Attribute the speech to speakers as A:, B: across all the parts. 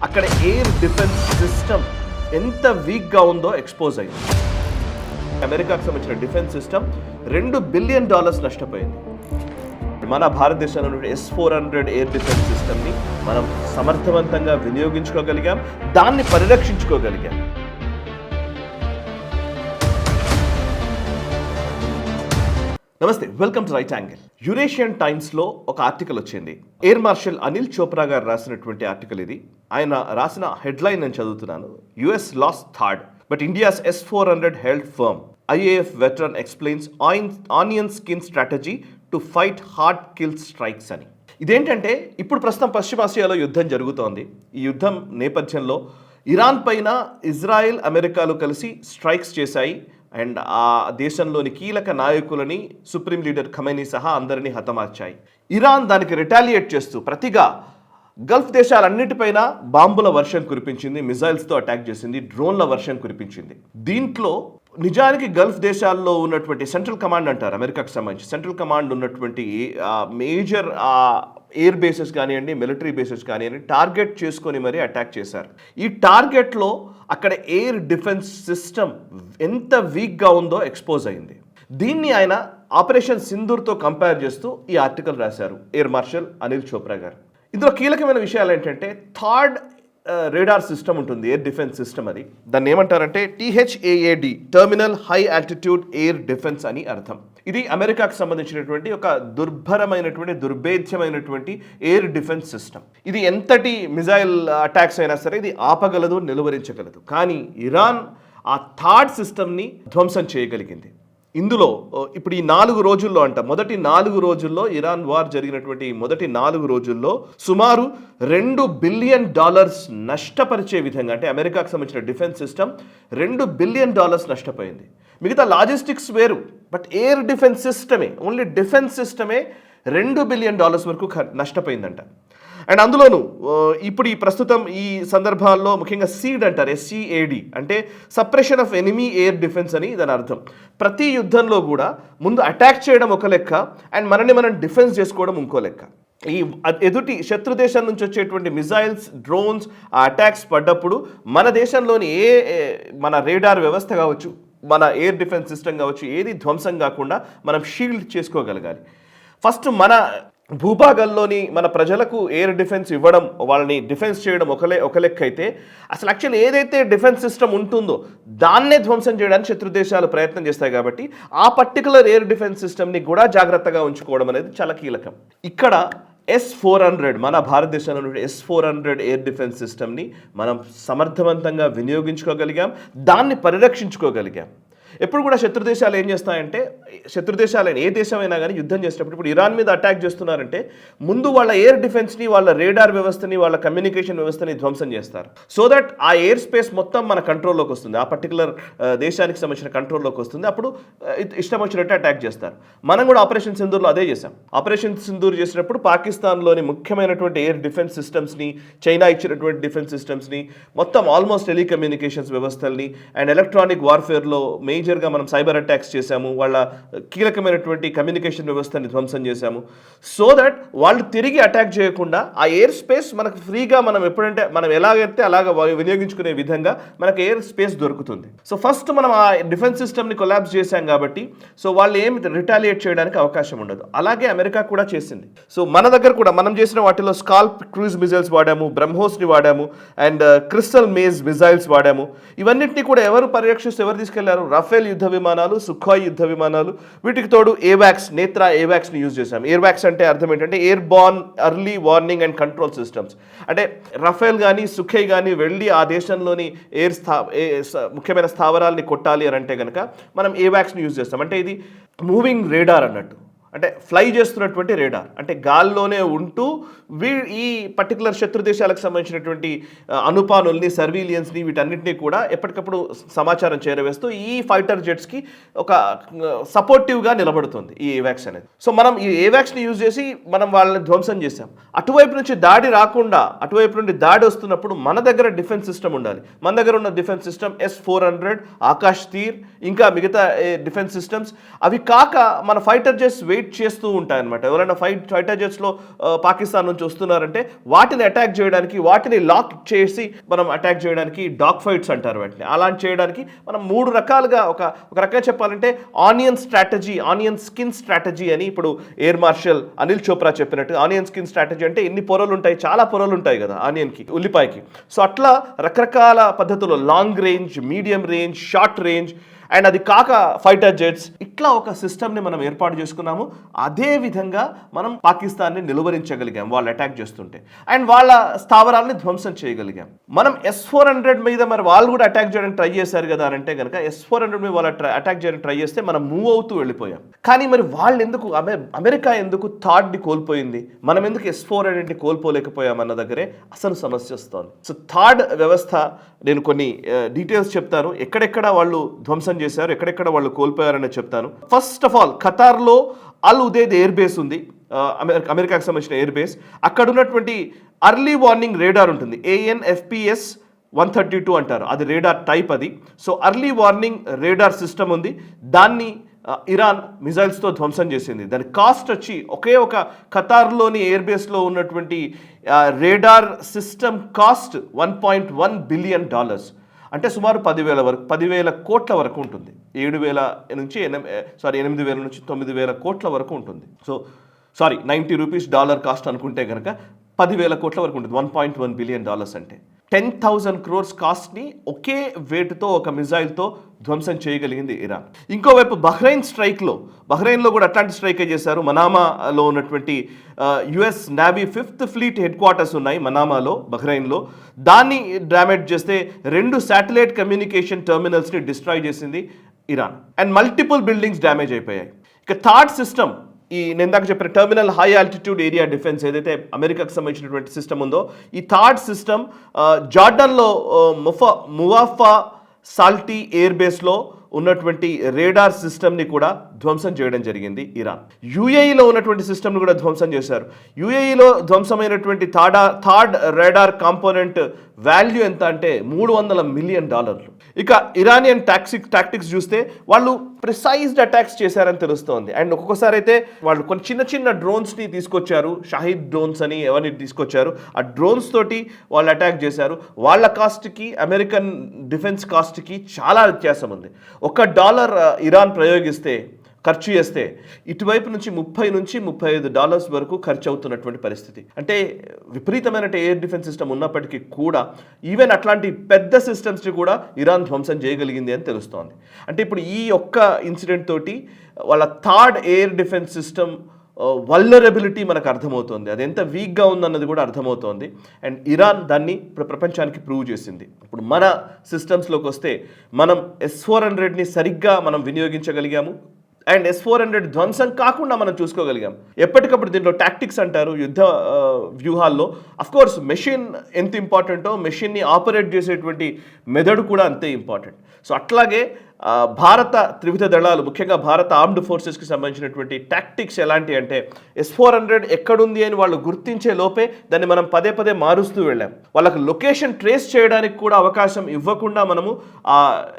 A: అక్కడ air defence system ఎంత వీక్గా ఉందో ఎక్స్పోజ్ అయింది. అమెరికాకు సంబంధించిన డిఫెన్స్ సిస్టమ్ $2 బిలియన్ నష్టపోయింది. మన భారతదేశంలో S-400 ఎయిర్ డిఫెన్స్ సిస్టమ్ని మనం సమర్థవంతంగా వినియోగించుకోగలిగాం, దాన్ని పరిరక్షించుకోగలిగాం. నమస్తే, welcome to right angle. Eurasian టైమ్స్లో ఒక ఆర్టికల్ వచ్చింది. ఎయిర్ మార్షల్ అనిల్ చోప్రా గారు రాసినటువంటి ఆర్టికల్ ఇది. ఆయన రాసిన హెడ్లైన్ నేను చదువుతున్నాను. US lost third but India's S-400 held firm. IAF veteran explains onion skin strategy to fight hard kill strikes అని. ఇదేంటంటే ఇప్పుడు ప్రస్తుతం పశ్చిమాసియాలో యుద్ధం జరుగుతోంది. ఈ యుద్ధం నేపథ్యంలో ఇరాన్ పైన ఇజ్రాయెల్, అమెరికాలు కలిసి స్ట్రైక్స్ చేశాయి. అండ్ ఆ దేశంలోని కీలక నాయకులని, సుప్రీం లీడర్ ఖమైనీ సహా అందరినీ హతమార్చాయి. ఇరాన్ దానికి రిటాలియేట్ చేస్తూ ప్రతిగా గల్ఫ్ దేశాలన్నిటిపైన బాంబుల వర్షం కురిపించింది, మిజైల్స్తో అటాక్ చేసింది, డ్రోన్ల వర్షం కురిపించింది. దీంట్లో నిజానికి గల్ఫ్ దేశాల్లో ఉన్నటువంటి సెంట్రల్ కమాండ్ అంటారు, అమెరికాకు సంబంధించి సెంట్రల్ కమాండ్ ఉన్నటువంటి మేజర్ ఎయిర్ బేసెస్ కానివ్వండి, మిలిటరీ బేసెస్ కానివ్వండి, టార్గెట్ చేసుకొని మరీ అటాక్ చేశారు. ఈ టార్గెట్లో అక్కడ ఎయిర్ డిఫెన్స్ సిస్టమ్ ఎంత వీక్గా ఉందో ఎక్స్పోజ్ అయింది. దీన్ని ఆయన ఆపరేషన్ సింధూర్తో కంపేర్ చేస్తూ ఈ ఆర్టికల్ రాశారు ఎయిర్ మార్షల్ అనిల్ చోప్రా గారు. ఇందులో కీలకమైన విషయాలు ఏంటంటే థర్డ్ రేడార్ సిస్టమ్ ఉంటుంది, ఎయిర్ డిఫెన్స్ సిస్టమ్. అది దాన్ని ఏమంటారంటే THAAD, terminal high altitude air defence అని అర్థం. ఇది అమెరికాకు సంబంధించినటువంటి ఒక దుర్భేద్యమైనటువంటి ఎయిర్ డిఫెన్స్ సిస్టమ్. ఇది ఎంతటి మిజైల్ అటాక్స్ అయినా సరే ఇది ఆపగలదు, నిలువరించగలదు. కానీ ఇరాన్ ఆ థర్డ్ సిస్టమ్ని ధ్వంసం చేయగలిగింది. ఇందులో ఇప్పుడు ఈ 4 రోజుల్లో మొదటి 4 రోజుల్లో ఇరాన్ వార్ జరిగినటువంటి మొదటి 4 రోజుల్లో సుమారు $2 బిలియన్ నష్టపరిచే విధంగా, అంటే అమెరికాకు సంబంధించిన డిఫెన్స్ సిస్టమ్ $2 బిలియన్ నష్టపోయింది. మిగతా లాజిస్టిక్స్ వేరు, బట్ ఎయిర్ డిఫెన్స్ సిస్టమే, ఓన్లీ డిఫెన్స్ సిస్టమే $2 బిలియన్ వరకు నష్టపోయిందంట. అండ్ అందులోనూ ఇప్పుడు ఈ ప్రస్తుతం ఈ సందర్భాల్లో ముఖ్యంగా సీడ్ అంటారు, SEAD అంటే suppression of enemy air defence అని దాని అర్థం. ప్రతి యుద్ధంలో కూడా ముందు అటాక్ చేయడం ఒక లెక్క, అండ్ మనని మనం డిఫెన్స్ చేసుకోవడం ఇంకో లెక్క. ఈ ఎదుటి శత్రు దేశం నుంచి వచ్చేటువంటి మిజైల్స్, డ్రోన్స్, ఆ అటాక్స్ పడ్డప్పుడు మన దేశంలోని మన రేడార్ వ్యవస్థ కావచ్చు, మన ఎయిర్ డిఫెన్స్ సిస్టమ్ కావచ్చు, ఏది ధ్వంసం కాకుండా మనం షీల్డ్ చేసుకోగలగాలి. ఫస్ట్ మన భూభాగంలోని మన ప్రజలకు ఎయిర్ డిఫెన్స్ ఇవ్వడం, వాళ్ళని డిఫెన్స్ చేయడం ఒక లెక్క అయితే, అసలు యాక్చువల్ ఏదైతే డిఫెన్స్ సిస్టమ్ ఉంటుందో దాన్నే ధ్వంసం చేయడానికి శత్రు దేశాలు ప్రయత్నం చేస్తాయి. కాబట్టి ఆ పర్టికులర్ ఎయిర్ డిఫెన్స్ సిస్టమ్ని కూడా జాగ్రత్తగా ఉంచుకోవడం అనేది చాలా కీలకం. ఇక్కడ S-400, మన భారతదేశంలో S-400 ఎయిర్ డిఫెన్స్ సిస్టమ్ని మనం సమర్థవంతంగా వినియోగించుకోగలిగాం, దాన్ని పరిరక్షించుకోగలిగాం. ఎప్పుడు కూడా శత్రు దేశాలు ఏం చేస్తాయంటే, శత్రు దేశాలైన ఏ దేశమైనా కానీ యుద్ధం చేసేటప్పుడు, ఇప్పుడు ఇరాన్ మీద అటాక్ చేస్తున్నారంటే ముందు వాళ్ళ ఎయిర్ డిఫెన్స్ని, వాళ్ళ రేడార్ వ్యవస్థని, వాళ్ళ కమ్యూనికేషన్ వ్యవస్థని ధ్వంసం చేస్తారు. సో దట్ ఆ ఎయిర్ స్పేస్ మొత్తం మన కంట్రోల్లోకి వస్తుంది, ఆ పర్టికులర్ దేశానికి సంబంధించిన కంట్రోల్లోకి వస్తుంది. అప్పుడు ఇష్టం వచ్చినట్టు అటాక్ చేస్తారు. మనం కూడా ఆపరేషన్ సింధూర్లో అదే చేసాం. ఆపరేషన్ సింధూర్ చేసినప్పుడు పాకిస్తాన్లోని ముఖ్యమైనటువంటి ఎయిర్ డిఫెన్స్ సిస్టమ్స్ని, చైనా ఇచ్చినటువంటి డిఫెన్స్ సిస్టమ్స్ని, మొత్తం ఆల్మోస్ట్ టెలికమ్యూనికేషన్స్ వ్యవస్థల్ని, అండ్ ఎలక్ట్రానిక్ వార్ఫేర్లో మేజర్గా మనం సైబర్ అటాక్స్ చేశాము, వాళ్ళ కీలకమైనటువంటి కమ్యూనికేషన్ వ్యవస్థని ధ్వంసం చేశాము. సో దట్ వాళ్ళు తిరిగి అటాక్ చేయకుండా ఆ ఎయిర్ స్పేస్ మనకు ఫ్రీగా, మనం ఎప్పుడంటే మనం ఎలాగైతే అలాగ వినియోగించుకునే విధంగా మనకు ఎయిర్ స్పేస్ దొరుకుతుంది. సో ఫస్ట్ మనం ఆ డిఫెన్స్ సిస్టమ్ని కొలాప్స్ చేశాం కాబట్టి సో వాళ్ళు ఏమి రిటాలియేట్ చేయడానికి అవకాశం ఉండదు. అలాగే అమెరికా కూడా చేసింది. సో మన దగ్గర కూడా మనం చేసిన వాటిలో స్కాల్ప్ క్రూజ్ మిజైల్స్ వాడాము, బ్రహ్మోస్ని వాడాము, అండ్ క్రిస్టల్ మేజ్ మిజైల్స్ వాడాము. ఇవన్నింటినీ కూడా ఎవరు పరిరక్షిస్తూ ఎవరు తీసుకెళ్లారు? రఫేల్ యుద్ధ విమానాలు, సుఖాయ్ యుద్ధ విమానాలు, వీటికి తోడు ఏవాక్స్, నేత్రా ఏవాక్స్ని యూజ్ చేశాం. ఏవాక్స్ అంటే అర్థం ఏంటంటే air born early warning and control systems. అంటే రఫేల్ కానీ సుఖాయ్ కానీ వెళ్ళి ఆ దేశంలోని ముఖ్యమైన స్థావరాలని కొట్టాలి అని అంటే కనుక మనం ఏవాక్స్ని యూజ్ చేస్తాం. అంటే ఇది మూవింగ్ రేడార్ అన్నట్టు, అంటే ఫ్లై చేస్తున్నటువంటి రేడార్, అంటే గాల్లోనే ఉంటూ ఈ పర్టికులర్ శత్రు దేశాలకు సంబంధించినటువంటి అనుపానుల్ని, సర్వీలియన్స్ని, వీటన్నిటినీ కూడా ఎప్పటికప్పుడు సమాచారం చేరవేస్తూ ఈ ఫైటర్ జెట్స్కి ఒక సపోర్టివ్గా నిలబడుతుంది ఈ ఏవాక్స్ అనేది. సో మనం ఈ ఏవాక్స్ని యూజ్ చేసి మనం వాళ్ళని ధ్వంసం చేసాం. అటువైపు నుంచి దాడి రాకుండా, అటువైపు నుండి దాడి వస్తున్నప్పుడు మన దగ్గర డిఫెన్స్ సిస్టమ్ ఉండాలి. మన దగ్గర ఉన్న డిఫెన్స్ సిస్టమ్ S-400, ఆకాష్ తీర్, ఇంకా మిగతా డిఫెన్స్ సిస్టమ్స్. అవి కాక మన ఫైటర్ జెట్స్ వెయిట్ వెయిట్ చేస్తూ ఉంటాయన్నమాట. ఎవరైనా ఫైటర్ జెట్స్లో పాకిస్తాన్ నుంచి వస్తున్నారంటే వాటిని అటాక్ చేయడానికి, వాటిని లాక్ చేసి మనం అటాక్ చేయడానికి డాగ్ ఫైట్స్ అంటారు వాటిని. అలాంటి చేయడానికి మనం 3 రకాలుగా ఒక రకంగా చెప్పాలంటే ఆనియన్ స్కిన్ స్ట్రాటజీ అని ఇప్పుడు ఎయిర్ మార్షల్ అనిల్ చోప్రా చెప్పినట్టు. ఆనియన్ స్కిన్ స్ట్రాటజీ అంటే ఎన్ని పొరలు ఉంటాయి, చాలా పొరలు ఉంటాయి కదా ఆనియన్కి, ఉల్లిపాయకి. సో అట్లా రకరకాల పద్ధతుల్లో long range, medium range, short range, and అది కాక ఫైటర్ జెట్స్, ఇట్లా ఒక సిస్టమ్ని మనం ఏర్పాటు చేసుకున్నాము. అదే విధంగా మనం పాకిస్తాన్ని నిలువరించగలిగాం వాళ్ళు అటాక్ చేస్తుంటే, అండ్ వాళ్ళ స్థావరాలని ధ్వంసం చేయగలిగాం. మనం S-400 మీద మరి వాళ్ళు కూడా అటాక్ చేయడానికి ట్రై చేశారు కదా అని అంటే కనుక S-400 మీద వాళ్ళు అటాక్ చేయడానికి ట్రై చేస్తే మనం మూవ్ అవుతూ వెళ్ళిపోయాం. కానీ మరి వాళ్ళు ఎందుకు, అమెరికా ఎందుకు థాడ్ని కోల్పోయింది, మనం ఎందుకు S-400ని కోల్పోలేకపోయాం అన్న దగ్గరే అసలు సమస్య వస్తుంది. సో థాడ్ వ్యవస్థ నేను కొన్ని డీటెయిల్స్ చెప్తాను, ఎక్కడెక్కడ వాళ్ళు ధ్వంసం చేశారు, ఎక్కడెక్కడ వాళ్ళు కోల్పోయారని చెప్తాను. ఫస్ట్ ఆఫ్ ఆల్ ఖతార్లో అల్ ఉదేద్ ఎయిర్ బేస్ ఉంది, అమెరికాకి సంబంధించిన ఎయిర్ బేస్. అక్కడ ఉన్నటువంటి అర్లీ వార్నింగ్ రేడార్ ఉంటుంది, AN/FPS 132 అంటారు, అది రేడార్ టైప్ అది. So early warning radar system ఉంది, దాన్ని ఇరాన్ మిజైల్స్తో ధ్వంసం చేసింది. దాని కాస్ట్ వచ్చి ఒకే ఒక ఖతార్లోని ఎయిర్ బేస్లో ఉన్నటువంటి రేడార్ సిస్టమ్ కాస్ట్ $1.1 బిలియన్, అంటే సుమారు 10,000 కోట్ల వరకు ఉంటుంది. 8,000 నుంచి 9,000 కోట్ల వరకు ఉంటుంది. సో $90 డాలర్ కాస్ట్ అనుకుంటే కనుక 10,000 కోట్ల వరకు ఉంటుంది. $1.1 బిలియన్ అంటే 10,000 crores కాస్ట్ని ఒకే వేటుతో, ఒక మిజైల్తో ధ్వంసం చేయగలిగింది ఇరాన్. ఇంకోవైపు బహ్రెయిన్లో కూడా అట్లాంటి స్ట్రైకే చేశారు. మనామాలో ఉన్నటువంటి US navy 5th fleet head quarters ఉన్నాయి మనామాలో, బహ్రెయిన్లో. దాన్ని డ్యామేజ్ చేస్తే 2 శాటిలైట్ కమ్యూనికేషన్ టెర్మినల్స్ని డిస్ట్రాయ్ చేసింది Iran, and multiple buildings damage అయిపోయాయి. ఇక థర్డ్ సిస్టమ్, నేను దాకా చెప్పిన terminal high altitude area defence ఏదైతే అమెరికాకు సంబంధించినటువంటి సిస్టమ్ ఉందో, ఈ థర్డ్ సిస్టమ్ జార్డన్లో మువాఫా సాల్టీ ఎయిర్ బేస్లో ఉన్నటువంటి రేడార్ సిస్టమ్ని కూడా ధ్వంసం చేయడం జరిగింది ఇరాన్. UAEలో ఉన్నటువంటి సిస్టమ్ని కూడా ధ్వంసం చేశారు. UAEలో ధ్వంసమైనటువంటి థర్డ్ రేడార్ కాంపోనెంట్ వాల్యూ ఎంత అంటే $300 మిలియన్. ఇక ఇరానియన్ టాక్టిక్స్ చూస్తే వాళ్ళు ప్రిసైజ్డ్ అటాక్స్ చేశారని తెలుస్తోంది. అండ్ ఒక్కొక్కసారి అయితే వాళ్ళు కొన్ని చిన్న డ్రోన్స్ని తీసుకొచ్చారు, షాహిద్ డ్రోన్స్ అని ఎవరిని తీసుకొచ్చారు. ఆ డ్రోన్స్ తోటి వాళ్ళు అటాక్ చేశారు. వాళ్ళ కాస్ట్కి అమెరికన్ డిఫెన్స్ కాస్ట్కి చాలా వ్యత్యాసం ఉంది. $1 ఇరాన్ ఖర్చు చేస్తే ఇటువైపు నుంచి $30-35 వరకు ఖర్చు అవుతున్నటువంటి పరిస్థితి. అంటే విపరీతమైన ఎయిర్ డిఫెన్స్ సిస్టమ్ ఉన్నప్పటికీ కూడా ఈవెన్ అట్లాంటి పెద్ద సిస్టమ్స్ని కూడా ఇరాన్ ధ్వంసం చేయగలిగింది అని తెలుస్తోంది. అంటే ఇప్పుడు ఈ ఒక్క ఇన్సిడెంట్ తోటి వాళ్ళ third air defence system vulnerability మనకు అర్థమవుతుంది, అది ఎంత వీక్గా ఉందన్నది కూడా అర్థమవుతోంది. అండ్ ఇరాన్ దాన్ని ఇప్పుడు ప్రపంచానికి ప్రూవ్ చేసింది. ఇప్పుడు మన సిస్టమ్స్లోకి వస్తే మనం S-400ని సరిగ్గా మనం వినియోగించగలిగాము, అండ్ S-400 ధ్వంసం కాకుండా మనం చూసుకోగలిగాం. ఎప్పటికప్పుడు దీంట్లో టాక్టిక్స్ అంటారు యుద్ధ వ్యూహాల్లో. అఫ్కోర్స్ మెషిన్ ఎంత ఇంపార్టెంటో మెషిన్ని ఆపరేట్ చేసేటువంటి మెథడ్ కూడా అంతే ఇంపార్టెంట్. సో అట్లాగే భారత త్రివిధ దళాలు, ముఖ్యంగా భారత ఆర్మ్డ్ ఫోర్సెస్కి సంబంధించినటువంటి టాక్టిక్స్ ఎలాంటి అంటే S-400 ఎక్కడుంది అని వాళ్ళు గుర్తించే లోపే దాన్ని మనం పదే మారుస్తూ వెళ్ళాం. వాళ్ళకి లొకేషన్ ట్రేస్ చేయడానికి కూడా అవకాశం ఇవ్వకుండా మనము ఆ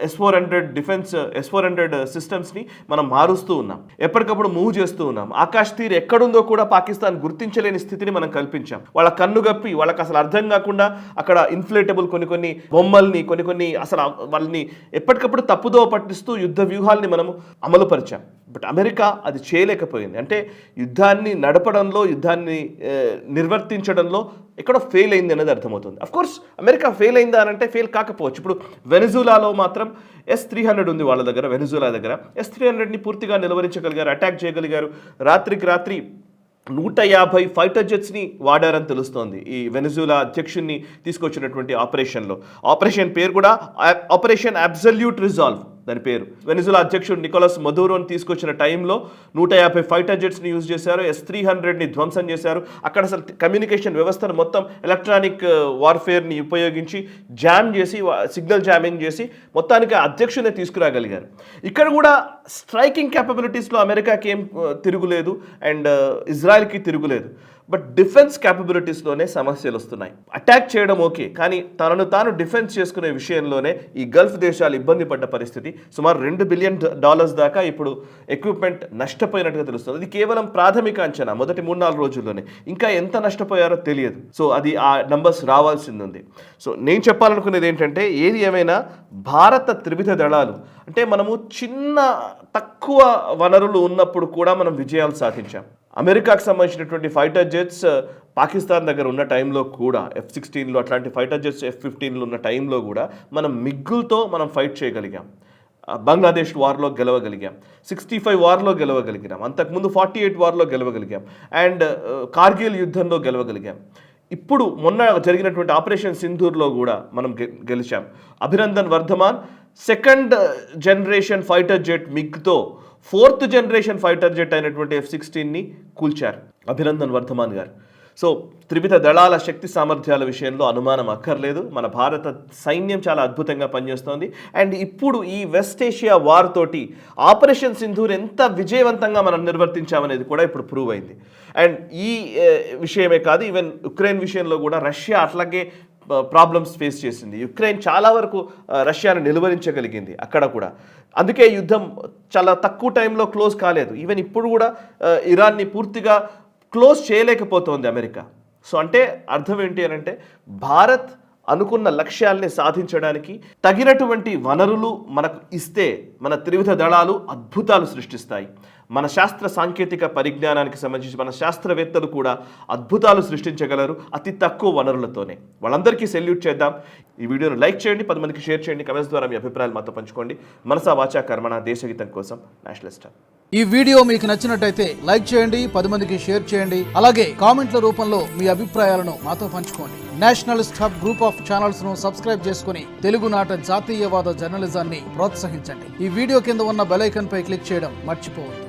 A: S-400 సిస్టమ్స్ని మనం మారుస్తూ ఉన్నాం, ఎప్పటికప్పుడు మూవ్ చేస్తూ ఉన్నాం. ఆకాశ్ తీర్ ఎక్కడుందో కూడా పాకిస్తాన్ గుర్తించలేని స్థితిని మనం కల్పించాం. వాళ్ళ కన్ను గప్పి, వాళ్ళకి అసలు అర్థం కాకుండా అక్కడ ఇన్ఫ్లేటబుల్ కొన్ని బొమ్మల్ని, కొన్ని అసలు వాళ్ళని ఎప్పటికప్పుడు తప్పుదో పట్టిస్తూ యుద్ధ వ్యూహాల్ని మనము అమలుపరిచాం. బట్ అమెరికా అది చేయలేకపోయింది. అంటే యుద్ధాన్ని నడపడంలో, యుద్ధాన్ని నిర్వర్తించడంలో ఎక్కడో ఫెయిల్ అయింది అనేది అర్థమవుతుంది. అఫ్కోర్స్ అమెరికా ఫెయిల్ అయిందా అని అంటే ఫెయిల్ కాకపోవచ్చు. ఇప్పుడు వెనిజులాలో మాత్రం S-300 ఉంది వాళ్ళ దగ్గర, వెనిజులా దగ్గర S-300ని పూర్తిగా నిలువరించగలిగారు, అటాక్ చేయగలిగారు. రాత్రికి రాత్రి 150 ఫైటర్ జెట్స్ని వాడారని తెలుస్తోంది ఈ వెనిజులా అధ్యక్షుడిని తీసుకొచ్చినటువంటి ఆపరేషన్లో. ఆపరేషన్ పేరు కూడా ఆపరేషన్ అబ్సల్యూట్ రిజాల్వ్, దాని పేరు. వెనిజులా అధ్యక్షుడు నికోలస్ మదూరోని తీసుకొచ్చిన టైంలో 150 ఫైటర్ జెట్స్ని యూజ్ చేశారు, S-300ని ధ్వంసం చేశారు. అక్కడ అసలు కమ్యూనికేషన్ వ్యవస్థను మొత్తం ఎలక్ట్రానిక్ వార్ఫేర్ని ఉపయోగించి జామ్ చేసి, సిగ్నల్ జామింగ్ చేసి మొత్తానికి అధ్యక్షుడిని తీసుకురాగలిగారు. ఇక్కడ కూడా స్ట్రైకింగ్ క్యాపబిలిటీస్లో అమెరికాకి ఏం తిరుగులేదు, అండ్ ఇజ్రాయెల్కి తిరుగులేదు. బట్ డిఫెన్స్ క్యాపబిలిటీస్లోనే సమస్యలు వస్తున్నాయి. అటాక్ చేయడం ఓకే, కానీ తనను తాను డిఫెన్స్ చేసుకునే విషయంలోనే ఈ గల్ఫ్ దేశాలు ఇబ్బంది పడ్డ పరిస్థితి. సుమారు $2 బిలియన్ దాకా ఇప్పుడు ఎక్విప్మెంట్ నష్టపోయినట్టుగా తెలుస్తుంది. అది కేవలం ప్రాథమిక అంచనా, మొదటి 3-4 రోజుల్లోనే. ఇంకా ఎంత నష్టపోయారో తెలియదు. సో అది ఆ నంబర్స్ రావాల్సింది ఉంది. సో నేను చెప్పాలనుకునేది ఏంటంటే, ఏది ఏమైనా భారత త్రివిధ దళాలు అంటే మనము తక్కువ వనరులు ఉన్నప్పుడు కూడా మనం విజయాలు సాధించాం. అమెరికాకు సంబంధించినటువంటి ఫైటర్ జెట్స్ పాకిస్తాన్ దగ్గర ఉన్న టైంలో కూడా, F-16లు అట్లాంటి ఫైటర్ జెట్స్ F-15లు ఉన్న టైంలో కూడా మనం మిగ్గులతో మనం ఫైట్ చేయగలిగాం. బంగ్లాదేశ్ వార్లో గెలవగలిగాం, 65 వార్లో గెలవగలిగాం, అంతకుముందు 48 వార్లో గెలవగలిగాం, అండ్ కార్గిల్ యుద్ధంలో గెలవగలిగాం. ఇప్పుడు మొన్న జరిగినటువంటి ఆపరేషన్ సింధూర్లో కూడా మనం గెలిచాం. Abhinandan Varthaman second generation fighter jet మిగ్తో 4th జనరేషన్ ఫైటర్ జెట్ అయినటువంటి F-16ని కూల్చారు అభినందన్ వర్ధమాన్ గారు. సో త్రివిధ దళాల శక్తి సామర్థ్యాల విషయంలో అనుమానం అక్కర్లేదు. మన భారత సైన్యం చాలా అద్భుతంగా పనిచేస్తోంది. అండ్ ఇప్పుడు ఈ వెస్ట్ ఏషియా వార్ తోటి ఆపరేషన్ సింధూర్ ఎంత విజయవంతంగా మనం నిర్వర్తించామనేది కూడా ఇప్పుడు ప్రూవ్ అయింది. అండ్ ఈ విషయమే కాదు, ఈవెన్ ఉక్రెయిన్ విషయంలో కూడా రష్యా అట్లాగే ప్రాబ్లమ్స్ ఫేస్ చేసింది. యుక్రెయిన్ చాలా వరకు రష్యాను నిలువరించగలిగింది అక్కడ కూడా. అందుకే యుద్ధం చాలా తక్కువ టైంలో క్లోజ్ కాలేదు. ఈవెన్ ఇప్పుడు కూడా ఇరాన్ని పూర్తిగా క్లోజ్ చేయలేకపోతోంది అమెరికా. సో అంటే అర్థం ఏంటి అని అంటే, భారత్ అనుకున్న లక్ష్యాల్ని సాధించడానికి తగినటువంటి వనరులు మనకు ఇస్తే మన త్రివిధ దళాలు అద్భుతాలు సృష్టిస్తాయి. మన శాస్త్ర సాంకేతిక పరిజ్ఞానానికి సంబంధించి మన శాస్త్రవేత్తలు కూడా అద్భుతాలు సృష్టించగలరు అతి తక్కువ వనరులతోనే. వాళ్ళందరికీ సెల్యూట్ చేద్దాం. ఈ వీడియోను లైక్ చేయండి, 10 మందికి షేర్ చేయండి, కమెంట్స్ ద్వారా మీ అభిప్రాయాలు మాతో పంచుకోండి. మనసా వాచా కర్మణ, దేశహితం కోసం నేషనల్ స్టార్.
B: ఈ వీడియో మీకు నచ్చినట్టయితే లైక్ చేయండి, 10 మందికి షేర్ చేయండి, అలాగే కామెంట్ల రూపంలో మీ అభిప్రాయాలను మాతో పంచుకోండి. Nationalist hub group of channels ను సబ్స్క్రైబ్ చేసుకుని తెలుగునాట జాతీయవాద జర్నలిజాన్ని ప్రోత్సహించండి. ఈ వీడియో కింద ఉన్న బెల్ ఐకాన్ పై క్లిక్ చేయడం మర్చిపోవద్దు.